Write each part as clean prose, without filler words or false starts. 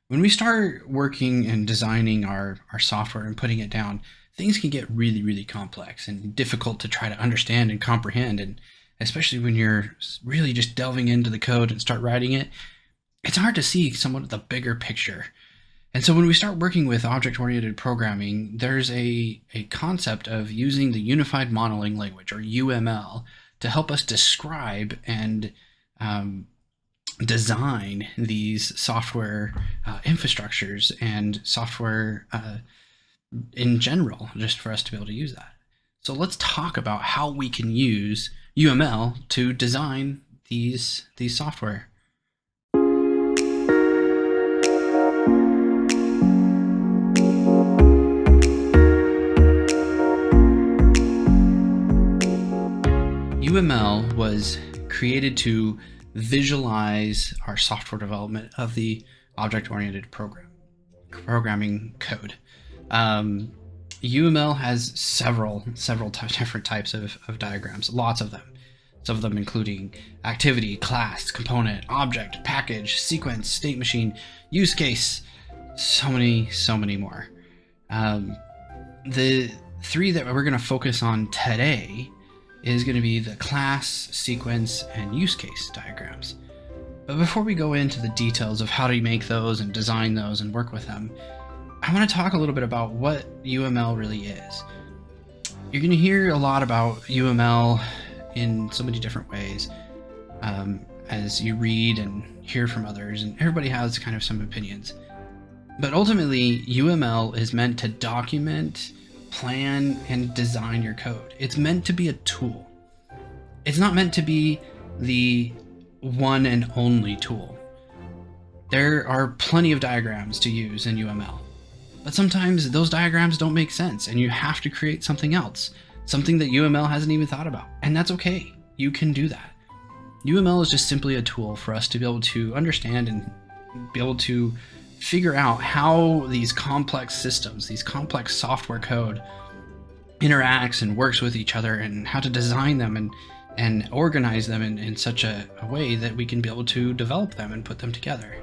When we start working and designing our software and putting it down, things can get really, really complex and difficult to try to understand and comprehend. And especially when you're really just delving into the code and start writing it, it's hard to see somewhat of the bigger picture. And so when we start working with object-oriented programming, there's a concept of using the Unified Modeling Language, or UML, to help us describe and um, design these software infrastructures and software in general, just for us to be able to use that. So let's talk about how we can use UML to design these software. UML was created to visualize our software development of the object-oriented programming code. UML has several different types of diagrams, lots of them. Some of them including activity, class, component, object, package, sequence, state machine, use case, so many more. The three that we're going to focus on today is going to be the class, sequence, and use case diagrams. But before we go into the details of how to make those and design those and work with them, I want to talk a little bit about what UML really is. You're going to hear a lot about UML in so many different ways as you read and hear from others, and everybody has kind of some opinions. But ultimately, UML is meant to document, plan, and design your code. It's meant to be a tool. It's not meant to be the one and only tool. There are plenty of diagrams to use in UML, but sometimes those diagrams don't make sense and you have to create something else, something that UML hasn't even thought about, and that's okay. You can do that. UML is just simply a tool for us to be able to understand and be able to figure out how these complex systems, these complex software code interacts and works with each other, and how to design them and organize them in such a way that we can be able to develop them and put them together.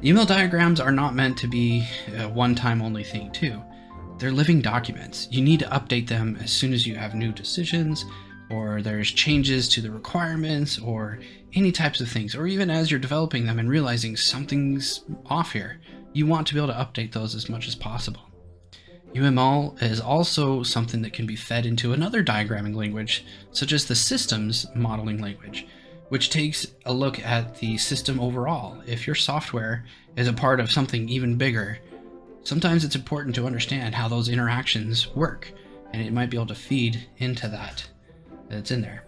UML diagrams are not meant to be a one-time only thing too. They're living documents. You need to update them as soon as you have new decisions, or there's changes to the requirements, or any types of things, or even as you're developing them and realizing something's off here. You want to be able to update those as much as possible. UML is also something that can be fed into another diagramming language, such as the systems modeling language, which takes a look at the system overall. If your software is a part of something even bigger, sometimes it's important to understand how those interactions work, and it might be able to feed into that's in there.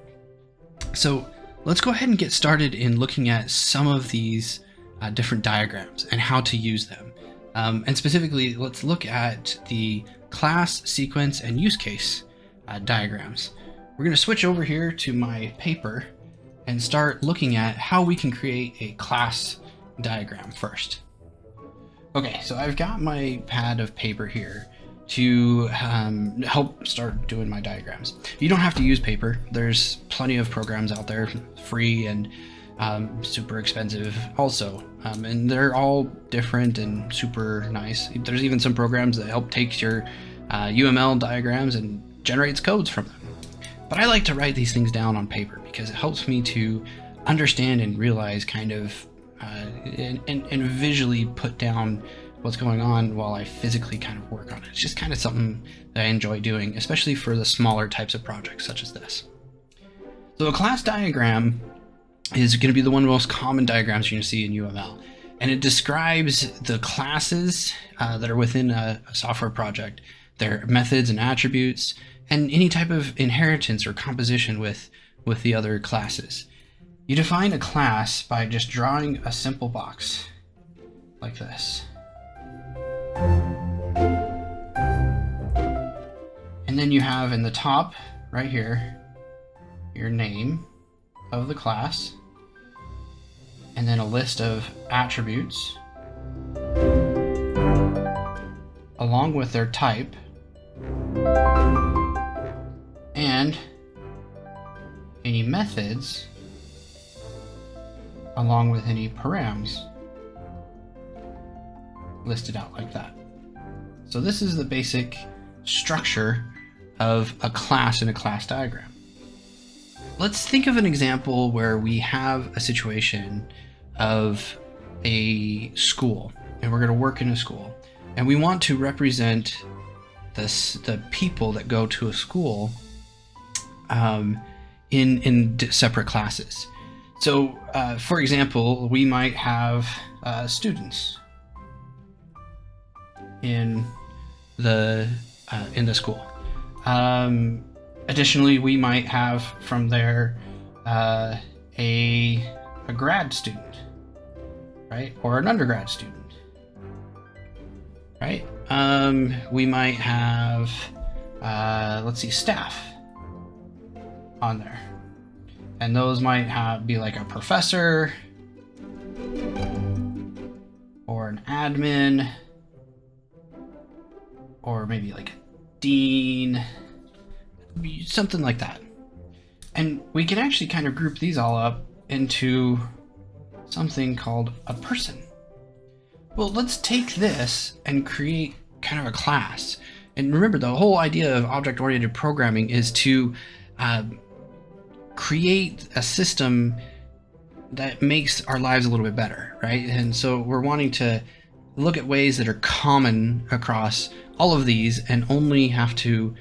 So let's go ahead and get started in looking at some of these different diagrams and how to use them. And specifically, let's look at the class, sequence, and use case diagrams. We're going to switch over here to my paper and start looking at how we can create a class diagram first. Okay, so I've got my pad of paper here to help start doing my diagrams. You don't have to use paper. There's plenty of programs out there, free and super expensive also. And they're all different and super nice. There's even some programs that help take your UML diagrams and generates codes from them. But I like to write these things down on paper because it helps me to understand and realize kind of and visually put down what's going on while I physically kind of work on it. It's just kind of something that I enjoy doing, especially for the smaller types of projects such as this. So a class diagram is going to be the one of the most common diagrams you're going to see in UML. And it describes the classes that are within a software project, their methods and attributes, and any type of inheritance or composition with the other classes. You define a class by just drawing a simple box like this. And then you have in the top right here your name of the class, and then a list of attributes along with their type and any methods along with any params. listed out like that. So this is the basic structure of a class in a class diagram. Let's think of an example where we have a situation of a school, and we're going to work in a school, and we want to represent the people that go to a school in separate classes. So, for example, we might have students in the school. Additionally, we might have from there a grad student, right, or an undergrad student, right? We might have let's see, staff on there, and those might be like a professor or an admin, or maybe like a dean, something like that. And we can actually kind of group these all up into something called a person. Well, let's take this and create kind of a class. And remember, the whole idea of object-oriented programming is to create a system that makes our lives a little bit better, right? And so we're wanting to look at ways that are common across all of these and only have to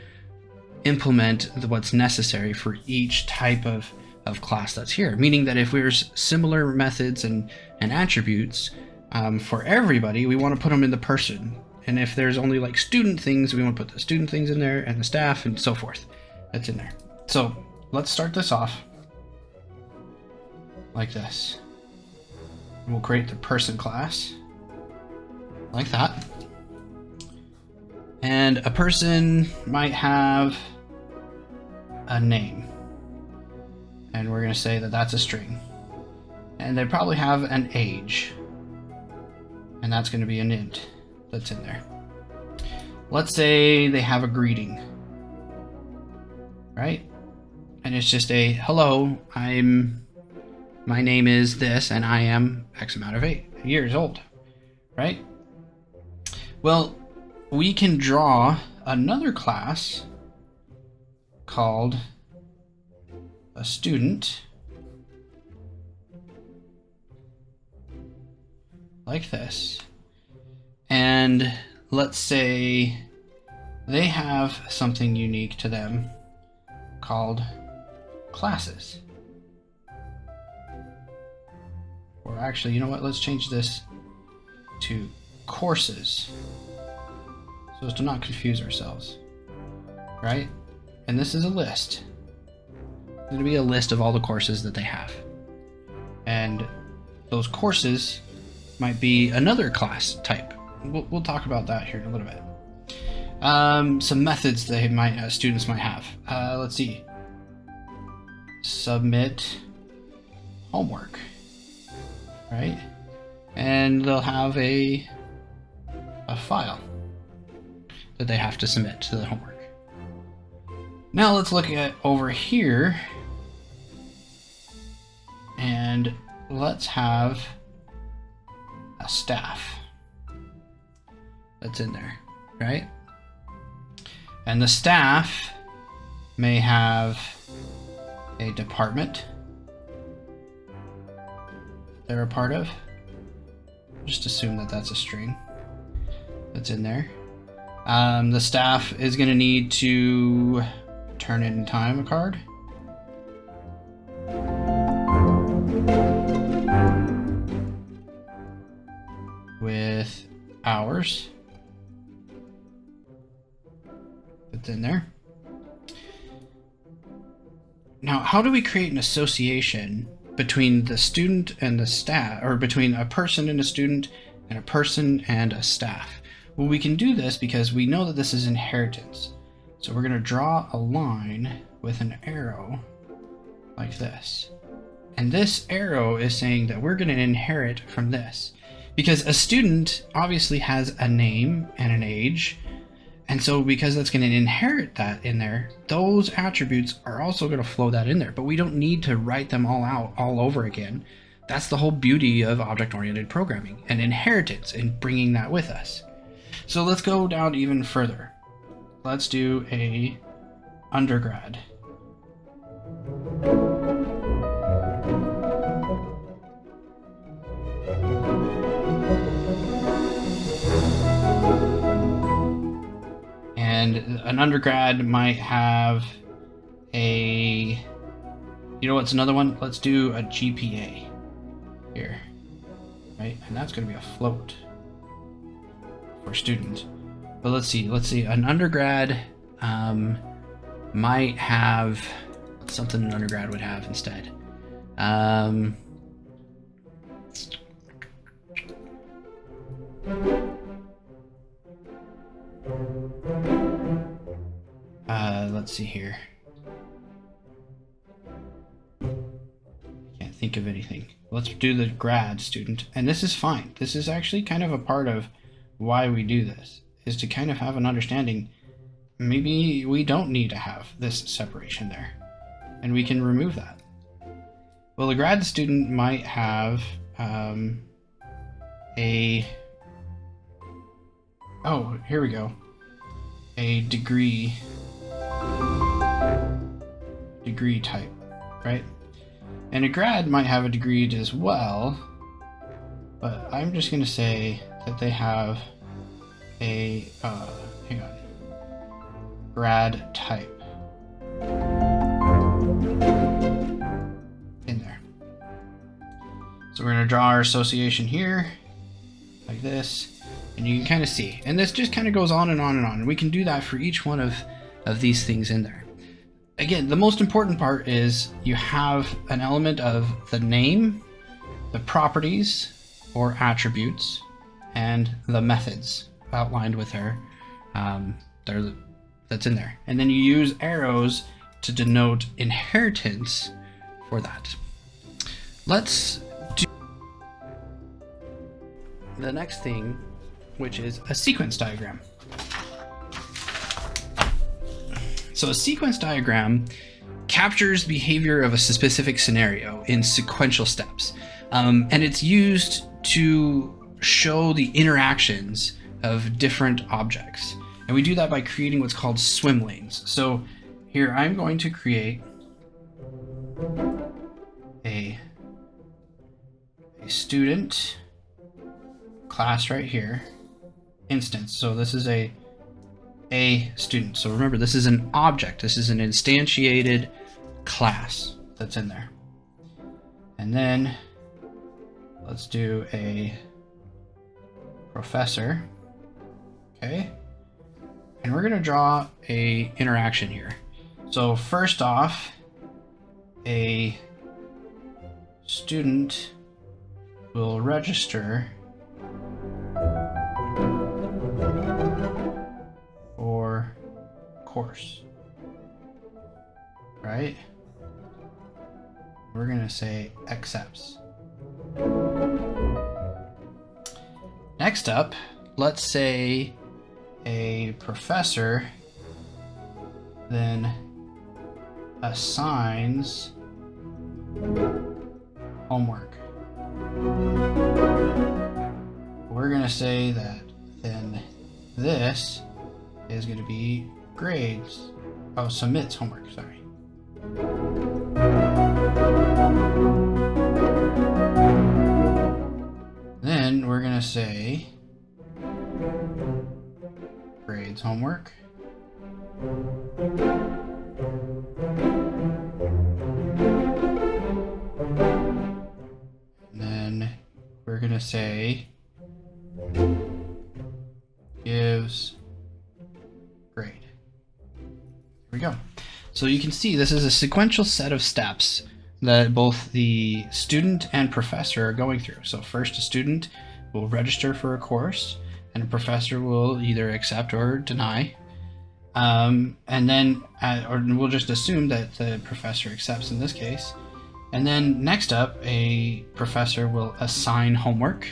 implement what's necessary for each type of class that's here. Meaning that if there's similar methods and attributes for everybody, we want to put them in the person. And if there's only like student things, we want to put the student things in there, and the staff and so forth. That's in there. So let's start this off like this. And we'll create the person class like that. And a person might have a name, and we're going to say that that's a string. And they probably have an age, and that's going to be an int that's in there. Let's say they have a greeting, right? And it's just a hello, my name is this, and I am X amount of years old, right? Well, we can draw another class called a student like this. And let's say they have something unique to them called classes. Or actually, you know what? Let's change this to courses, so as to not confuse ourselves, right? And this is a list. It's going to be a list of all the courses that they have. And those courses might be another class type. We'll talk about that here in a little bit. Some methods that students might have. Let's see. Submit homework, right? And they'll have a file that they have to submit to the homework. Now let's look at over here, and let's have a staff that's in there, right? And the staff may have a department they're a part of. Just assume that that's a string that's in there. The staff is going to need to turn in time a card. With hours. That's in there. Now, how do we create an association between the student and the staff, or between a person and a student and a person and a staff? Well, we can do this because we know that this is inheritance. So we're going to draw a line with an arrow like this. And this arrow is saying that we're going to inherit from this. Because a student obviously has a name and an age. And so because that's going to inherit that in there, those attributes are also going to flow that in there. But we don't need to write them all out all over again. That's the whole beauty of object-oriented programming and inheritance in bringing that with us. So let's go down even further. Let's do a undergrad. And an undergrad might have a, you know what's another one? Let's do a GPA here, right? And that's going to be a float for student. But let's see, an undergrad might have something an undergrad would have instead. Let's see here. Can't think of anything. Let's do the grad student, and this is fine. This is actually kind of a part of why we do this, is to kind of have an understanding. Maybe we don't need to have this separation there, and we can remove that. Well, the grad student might have oh, here we go. A degree type, right? And a grad might have a degree as well, but I'm just going to say that they have a, hang on, grad type in there. So we're going to draw our association here, like this, and you can kind of see. And this just kind of goes on and on and on. We can do that for each one of these things in there. Again, the most important part is you have an element of the name, the properties or attributes, and the methods outlined with her that's in there. And then you use arrows to denote inheritance for that. Let's do the next thing, which is a sequence diagram. So a sequence diagram captures behavior of a specific scenario in sequential steps. And it's used to show the interactions of different objects. And we do that by creating what's called swim lanes. So here I'm going to create a student class right here, instance. So this is a student. So remember, this is an object. This is an instantiated class that's in there. And then let's do a professor. Okay. And we're going to draw a interaction here. So first off, a student will register for course, right? We're going to say accepts. Next up, let's say a professor then assigns homework. We're going to say that then this is going to be grades. Oh, submits homework, sorry. Then we're going to say grades homework. And then we're going to say gives grade. Here we go. So you can see this is a sequential set of steps that both the student and professor are going through. So first, a student will register for a course, and a professor will either accept or deny. And then, or we'll just assume that the professor accepts in this case. And then next up, a professor will assign homework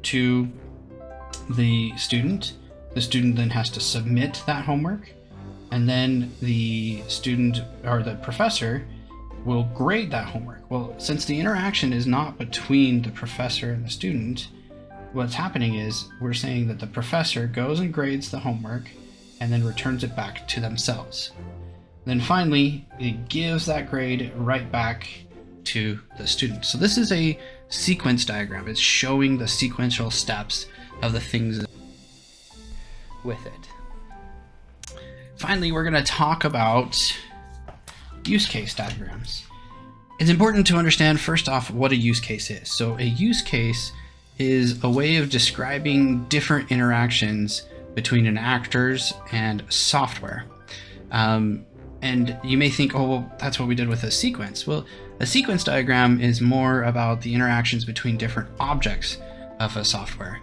to the student. The student then has to submit that homework. And then the student or the professor will grade that homework. Well, since the interaction is not between the professor and the student, what's happening is we're saying that the professor goes and grades the homework and then returns it back to themselves. Then finally, it gives that grade right back to the student. So this is a sequence diagram. It's showing the sequential steps of the things with it. Finally, we're going to talk about use case diagrams. It's important to understand first off what a use case is. So a use case is a way of describing different interactions between an actors and software. And you may think, oh, well, that's what we did with a sequence. Well, a sequence diagram is more about the interactions between different objects of a software.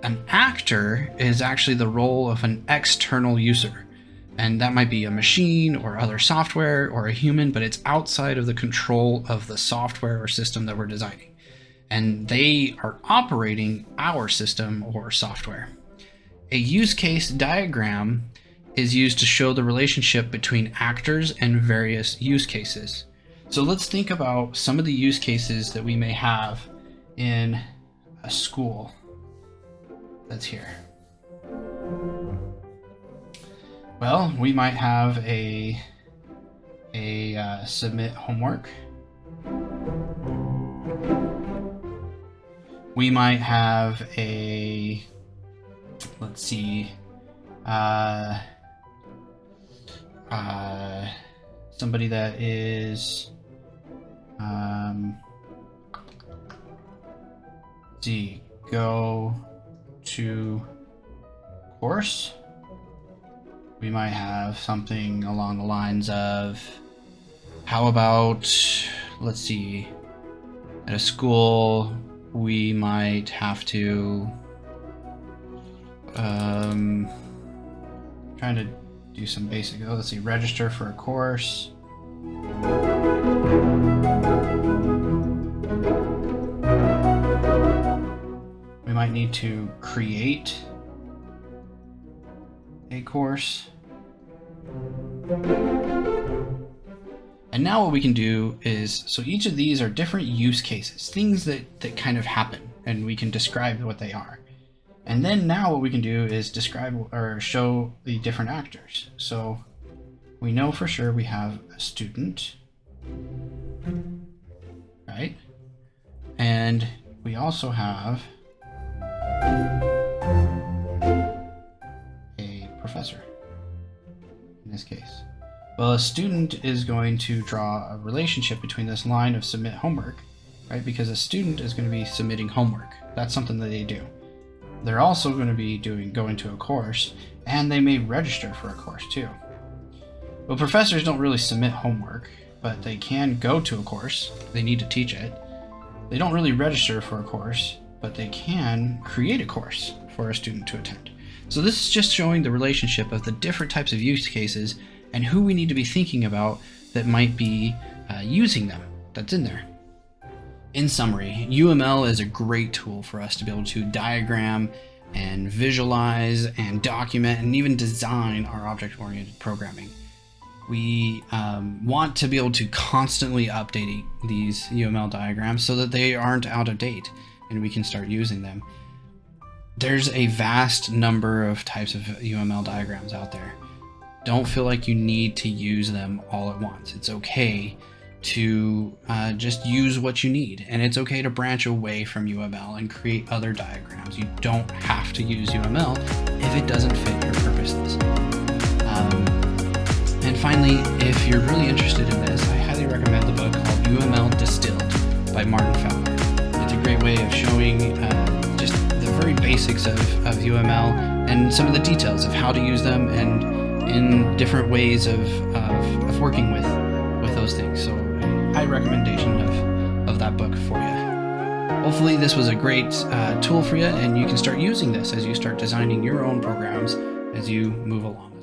An actor is actually the role of an external user. And that might be a machine or other software or a human, but it's outside of the control of the software or system that we're designing. And they are operating our system or software. A use case diagram is used to show the relationship between actors and various use cases. So let's think about some of the use cases that we may have in a school that's here. Well, we might have a submit homework. We might have a, let's see, somebody that is, go to course. We might have something along the lines of, how about, let's see, at a school, we might have to, trying to do some basic, let's see, register for a course. We might need to create a course. And now what we can do is, so each of these are different use cases, things that kind of happen, and we can describe what they are. And then now what we can do is describe or show the different actors. So we know for sure we have a student, right? And we also have a professor in this case. Well, a student is going to draw a relationship between this line of submit homework, right? Because a student is going to be submitting homework. That's something that they do. They're also going to be going to a course, and they may register for a course too. Well, professors don't really submit homework, but they can go to a course. They need to teach it. They don't really register for a course, but they can create a course for a student to attend. So this is just showing the relationship of the different types of use cases and who we need to be thinking about that might be using them. That's in there. In summary, UML is a great tool for us to be able to diagram and visualize and document and even design our object-oriented programming. We want to be able to constantly update these UML diagrams so that they aren't out of date and we can start using them. There's a vast number of types of UML diagrams out there. Don't feel like you need to use them all at once. It's okay to just use what you need, and it's okay to branch away from UML and create other diagrams. You don't have to use UML if it doesn't fit your purposes. And finally, if you're really interested in this, I highly recommend the book called UML Distilled by Martin Fowler. It's a great way of showing just the very basics of UML and some of the details of how to use them and in different ways of working with those things. So high recommendation of that book for you. Hopefully this was a great tool for you, and you can start using this as you start designing your own programs as you move along.